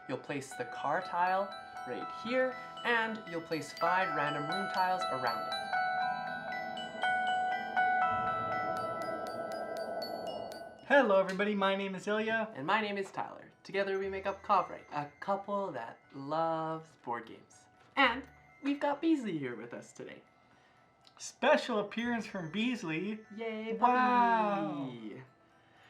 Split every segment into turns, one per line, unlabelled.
You'll place the car tile right here, and you'll place 5 random room tiles around it.
Hello everybody, my name is Ilya.
And my name is Tyler. Together we make up Covrite, a couple that loves board games. And we've got Beasley here with us today.
Special appearance from Beasley.
Yay, puppy!
Wow!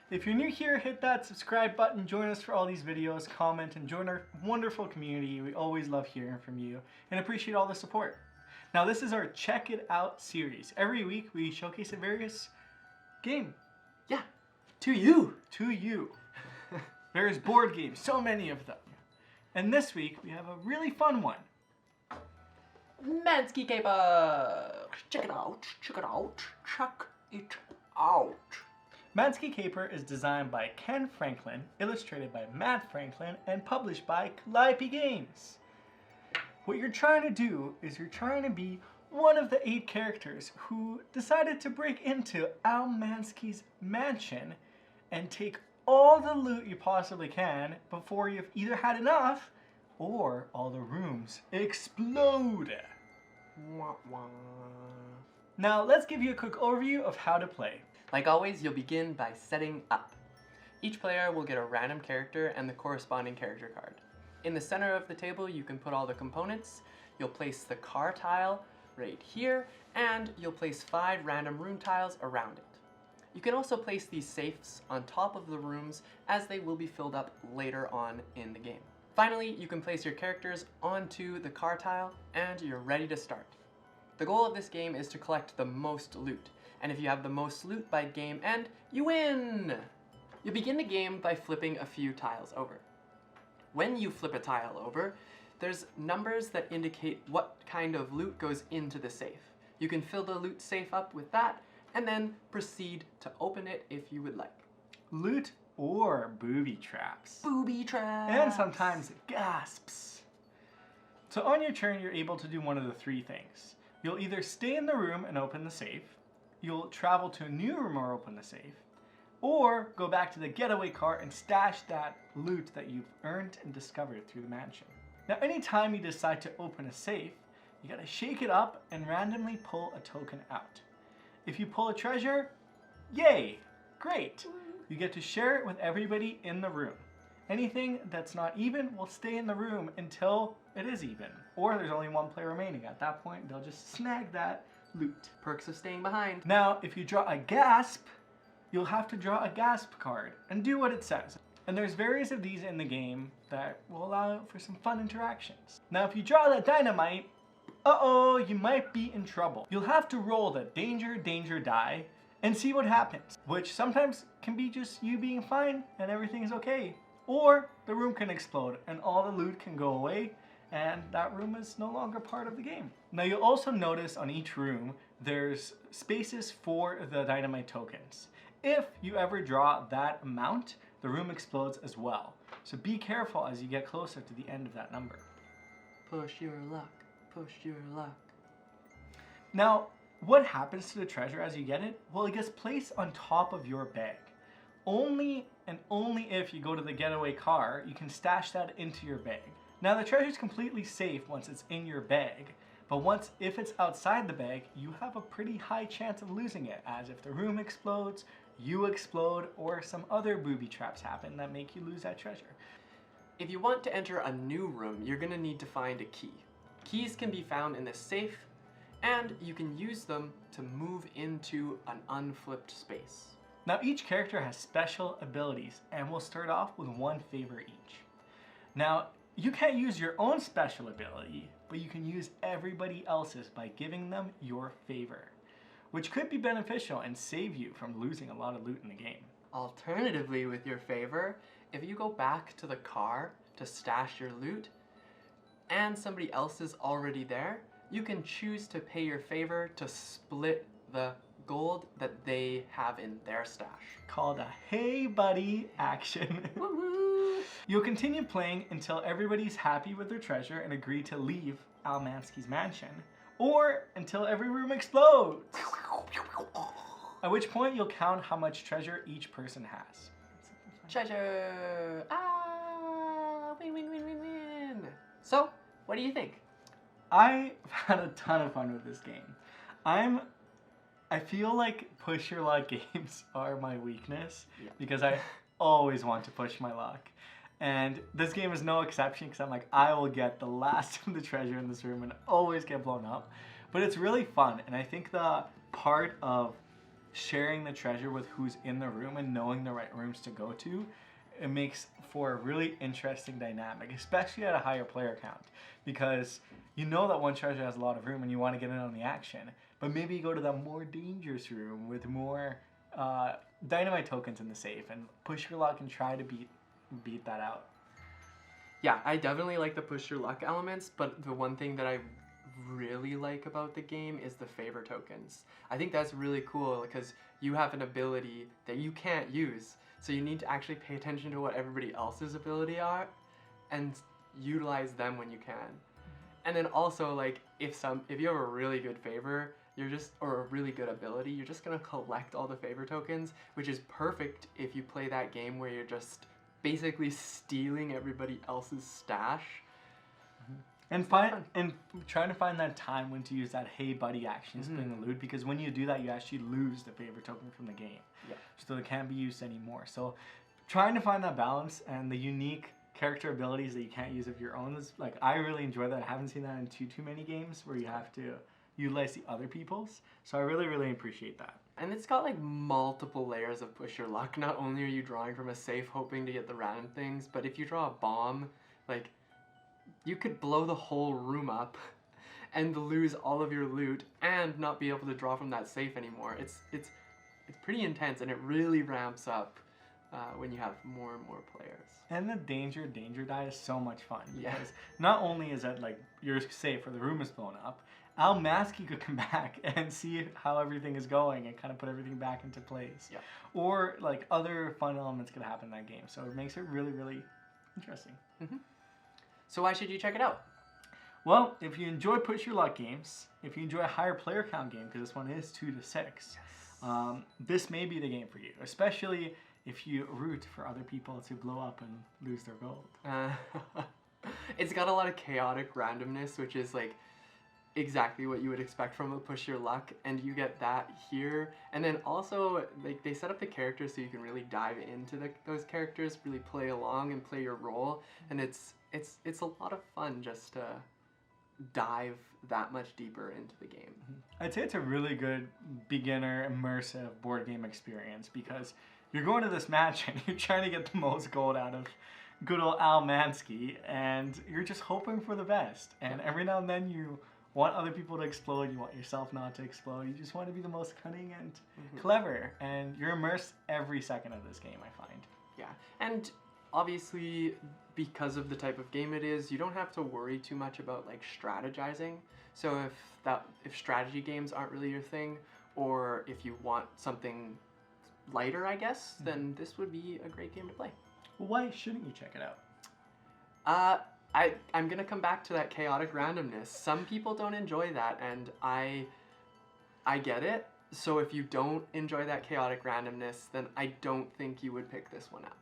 If you're new here, hit that subscribe button, join us for all these videos, comment, and join our wonderful community. We always love hearing from you and appreciate all the support. Now this is our Check It Out series. Every week we showcase a various game.
Yeah, to you!
To you. Various board games, so many of them. And this week we have a really fun one.
Mansky Caper! Check it out, check it out, check it out.
Mansky Caper is designed by Ken Franklin, illustrated by Matt Franklin, and published by Calliope Games. What you're trying to do is you're trying to be one of the 8 characters who decided to break into Al Mansky's mansion and take all the loot you possibly can before you've either had enough or all the rooms explode.
Wah, wah.
Now let's give you a quick overview of how to play.
Like always, you'll begin by setting up. Each player will get a random character and the corresponding character card. In the center of the table, you can put all the components. You'll place the car tile right here, and you'll place 5 random room tiles around it. You can also place these safes on top of the rooms as they will be filled up later on in the game. Finally, you can place your characters onto the car tile and you're ready to start. The goal of this game is to collect the most loot, and if you have the most loot by game end, you win! You begin the game by flipping a few tiles over. When you flip a tile over, there's numbers that indicate what kind of loot goes into the safe. You can fill the loot safe up with that, and then proceed to open it if you would like.
Loot or booby traps.
Booby traps!
And sometimes gasps. So on your turn, you're able to do one of the 3 things. You'll either stay in the room and open the safe, you'll travel to a new room or open the safe, or go back to the getaway car and stash that loot that you've earned and discovered through the mansion. Now anytime you decide to open a safe, you gotta shake it up and randomly pull a token out. If you pull a treasure, yay, great. You get to share it with everybody in the room. Anything that's not even will stay in the room until it is even. Or there's only 1 player remaining. At that point, they'll just snag that loot.
Perks of staying behind.
Now, if you draw a gasp, you'll have to draw a gasp card and do what it says. And there's various of these in the game that will allow for some fun interactions. Now, if you draw that dynamite, uh-oh, you might be in trouble. You'll have to roll the danger die and see what happens, which sometimes can be just you being fine and everything is okay. Or the room can explode and all the loot can go away and that room is no longer part of the game. Now you'll also notice on each room there's spaces for the dynamite tokens. If you ever draw that amount, the room explodes as well. So be careful as you get closer to the end of that number.
Push your luck. Push your luck.
Now, what happens to the treasure as you get it? Well, it gets placed on top of your bag. Only and only if you go to the getaway car, you can stash that into your bag. Now, the treasure is completely safe once it's in your bag, but if it's outside the bag, you have a pretty high chance of losing it, as if the room explodes, you explode, or some other booby traps happen that make you lose that treasure.
If you want to enter a new room, you're gonna need to find a key. Keys can be found in the safe, and you can use them to move into an unflipped space.
Now each character has special abilities, and we'll start off with 1 favor each. Now, you can't use your own special ability, but you can use everybody else's by giving them your favor, which could be beneficial and save you from losing a lot of loot in the game.
Alternatively, with your favor, if you go back to the car to stash your loot, and somebody else is already there, you can choose to pay your favor to split the gold that they have in their stash.
Called a hey buddy action. You'll continue playing until everybody's happy with their treasure and agree to leave Al Mansky's mansion, or until every room explodes. At which point you'll count how much treasure each person has.
Treasure! Ah! So, what do you think?
I've had a ton of fun with this game. I feel like push your luck games are my weakness because I always want to push my luck. And this game is no exception because I'm like, I will get the last of the treasure in this room and always get blown up. But it's really fun, and I think the part of sharing the treasure with who's in the room and knowing the right rooms to go to, it makes for a really interesting dynamic, especially at a higher player count, because you know that one treasure has a lot of room and you want to get in on the action, but maybe you go to the more dangerous room with more dynamite tokens in the safe and push your luck and try to beat that out.
Yeah, I definitely like the push your luck elements, but the one thing that I really like about the game is the favor tokens. I think that's really cool because you have an ability that you can't use, so you need to actually pay attention to what everybody else's ability are and utilize them when you can. And then also, like, if you have a really good favor, or a really good ability, you're just gonna collect all the favor tokens, which is perfect if you play that game where you're just basically stealing everybody else's stash.
And trying to find that time when to use that hey buddy action is playing the loot, because when you do that you actually lose the favor token from the game.
Yeah. So
it can't be used anymore. So trying to find that balance and the unique character abilities that you can't use of your own is, like, I really enjoy that. I haven't seen that in too many games where you have to utilize the other people's. So I really appreciate that.
And it's got like multiple layers of push your luck. Not only are you drawing from a safe hoping to get the random things, but if you draw a bomb, like, you could blow the whole room up and lose all of your loot and not be able to draw from that safe anymore. It's pretty intense, and it really ramps up when you have more and more players.
And the danger die is so much fun because not only is that like you're safe or the room is blown up, Mansky could come back and see how everything is going and kind of put everything back into place.
Yeah.
Or like other fun elements could happen in that game. So it makes it really interesting.
Mm-hmm. So why should you check it out?
Well, if you enjoy push your luck games, if you enjoy a higher player count game, because this one is 2 to 6, this may be the game for you, especially if you root for other people to blow up and lose their gold.
It's got a lot of chaotic randomness, which is like exactly what you would expect from a push your luck, and you get that here. And then also, like, they set up the characters so you can really dive into those characters, really play along and play your role, and it's a lot of fun just to dive that much deeper into the game.
I'd say it's a really good beginner immersive board game experience because you're going to this match and you're trying to get the most gold out of good old Mansky, and you're just hoping for the best. And every now and then you want other people to explode, you want yourself not to explode, you just want to be the most cunning and clever, and you're immersed every second of this game, I find.
Yeah, and obviously, because of the type of game it is, you don't have to worry too much about like strategizing. So if strategy games aren't really your thing, or if you want something lighter, I guess, then this would be a great game to play.
Well, why shouldn't you check it out?
I'm gonna come back to that chaotic randomness. Some people don't enjoy that, and I get it. So if you don't enjoy that chaotic randomness, then I don't think you would pick this one up.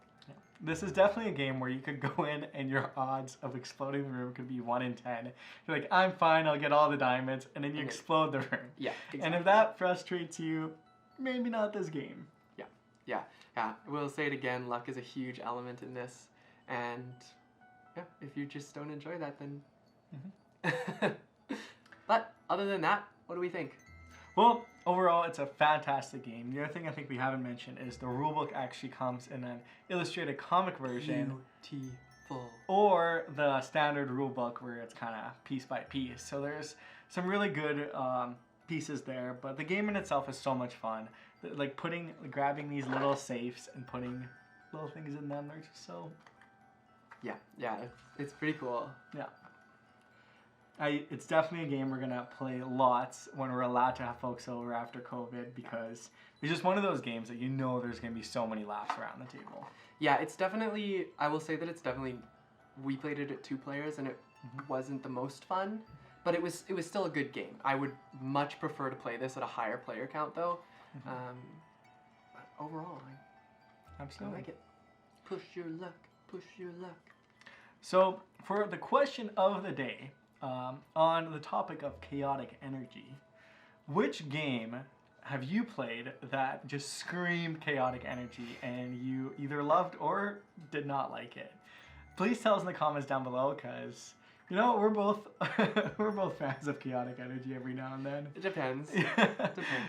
This is definitely a game where you could go in and your odds of exploding the room could be 1 in 10. You're like, I'm fine, I'll get all the diamonds, and then you explode the room.
Yeah, exactly.
And if that frustrates you, maybe not this game.
Yeah. We'll say it again, luck is a huge element in this, and yeah, if you just don't enjoy that, then... But other than that, what do we think?
Well, overall, it's a fantastic game. The other thing I think we haven't mentioned is the rulebook actually comes in an illustrated comic version.
Beautiful. Or
the standard rulebook where it's kind of piece by piece. So there's some really good pieces there, but the game in itself is so much fun. Like grabbing these little safes and putting little things in them, they're just so...
Yeah, it's pretty cool.
Yeah. It's definitely a game we're going to play lots when we're allowed to have folks over after COVID, because it's just one of those games that you know there's going to be so many laughs around the table.
Yeah, it's definitely, I will say that it's definitely, we played it at 2 players and it wasn't the most fun, but it was still a good game. I would much prefer to play this at a higher player count though. But overall, I like it. Push your luck, push your luck.
So for the question of the day, on the topic of chaotic energy, which game have you played that just screamed chaotic energy and you either loved or did not like it? Please tell us in the comments down below, because you know we're both fans of chaotic energy every now and then.
It depends.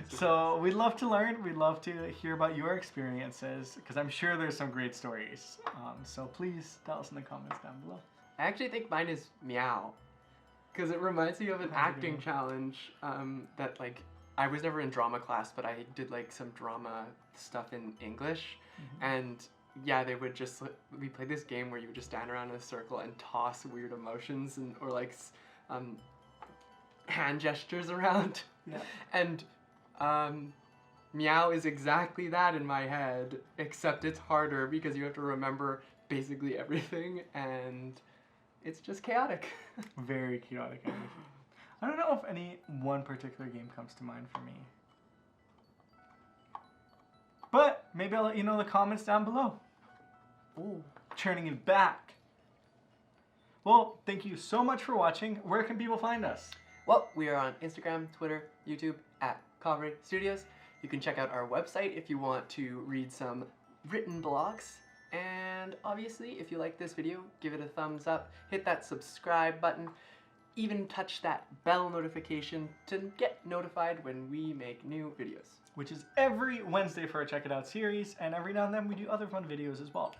So we'd love to learn. We'd love to hear about your experiences, because I'm sure there's some great stories. So please tell us in the comments down below.
I actually think mine is Meow, because it reminds me of an acting challenge that, like, I was never in drama class, but I did like some drama stuff in English, and yeah, we played this game where you would just stand around in a circle and toss weird emotions or like hand gestures around.
Yeah.
And Meow is exactly that in my head, except it's harder because you have to remember basically everything, and it's just chaotic.
Very chaotic energy. I don't know if any one particular game comes to mind for me. But maybe I'll let you know in the comments down below.
Ooh.
Turning it back. Well, thank you so much for watching. Where can people find us?
Well, we are on Instagram, Twitter, YouTube at Covery Studios. You can check out our website if you want to read some written blogs. And obviously, if you like this video, give it a thumbs up, hit that subscribe button, even touch that bell notification to get notified when we make new videos.
Which is every Wednesday for our Check It Out series, and every now and then we do other fun videos as well.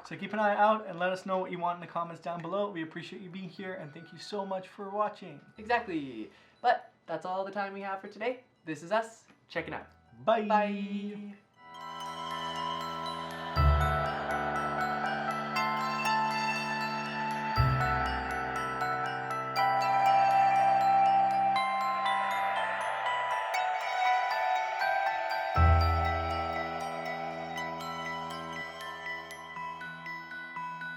So keep an eye out and let us know what you want in the comments down below. We appreciate you being here, and thank you so much for watching.
Exactly. But that's all the time we have for today. This is us checking out.
Bye.
Bye.